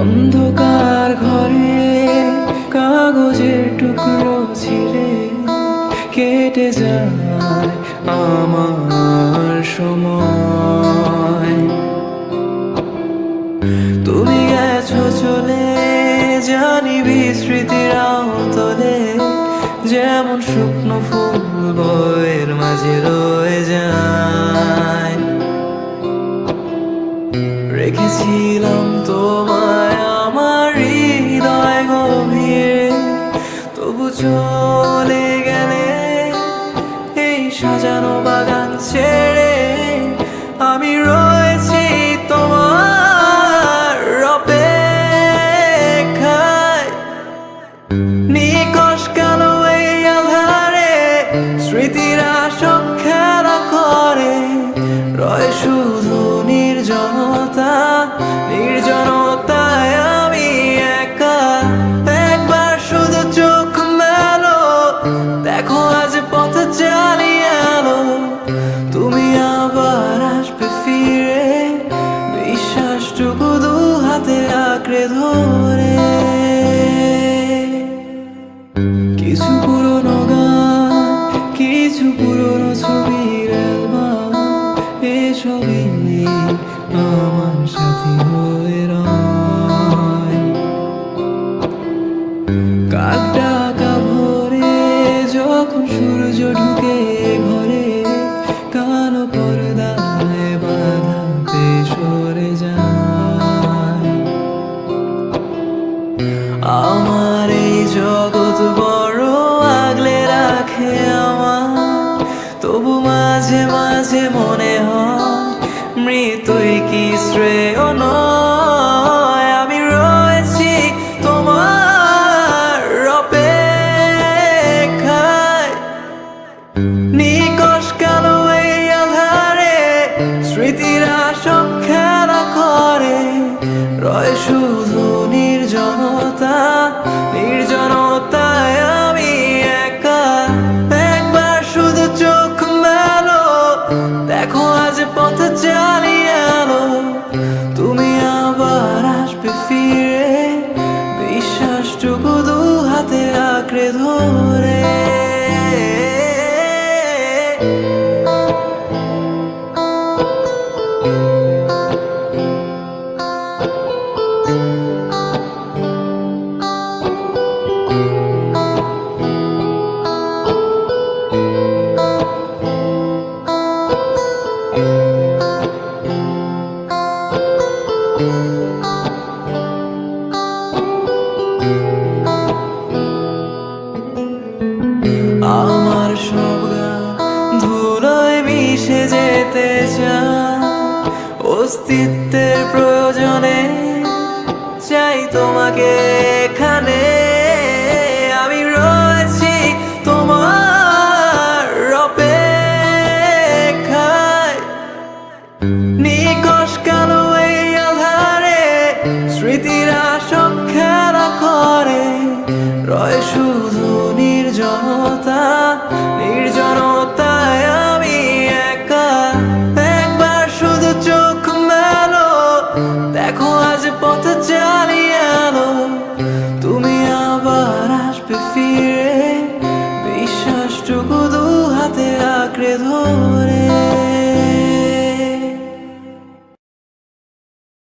অন্ধকার ঘরে কাগজের টুকরো ছিঁড়ে কেটে যায় আমার সময়। তুমি গেছো চলে, জানি বিস্মৃতিরাও তোলে, যেমন শুকনো ফুল বয়ের মাঝে রয়ে যায়। রেখেছিলাম তোমায় আমার হৃদয় গভীরে, তবু চলে গেলে এই সাজানো বাগান ছেড়ে। আমি রয়েছি তোমার অপেক্ষায়, নিকশ কালো এই আধারে স্মৃতিরা সব খেলা করে। রয় শুধু নির্জনতা, নির্জনতায় আমি একা। একবার শুধু চোখ মেলো, দেখো আজ পথ চালিয়ে এলো। তুমি আবার আসবে ফিরে, বিশ্বাসটুকু দু হাতে আঁকড়ে ধরে। কিছু পুরনো গান, কিছু পুরনো ছবির অ্যালবাম, এসবই আমার সাথী হয়ে রয়। কাক ডাকা ভোরে যখন সূর্য ঢুকে ঘরে, কালো পর্দায় বাধা পেয়ে সরে যায়। আমার এই জগৎ বড় আগলে রাখে আমার, তবু মাঝে মাঝে মনে হয় মৃত্যুই কি শ্রেয় নয়। আমি রয়েছি তোমার অপেক্ষায়, নিকশ কালো এই আধারে স্মৃতিরা সব খেলা করে। রয় শুধু নির্জনতা, নির্জনতায় আমি একা। একবার শুধু চোখ মেলো, দেখো আজ পথ চালিয়ে এলো। তুমি আবার আসবে ফিরে, বিশ্বাসটুকু দু হাতে আঁকড়ে ধরে। আমার সব গান ধুলোয় মিশে যেতে চায়, অস্তিত্বের প্রয়োজনে চাই তোমাকে এখানে। আমি রয়েছি তোমার অপেক্ষায়, নিকশ কালো এই আধারে স্মৃতিরা সব খেলা করে। রয় শুধু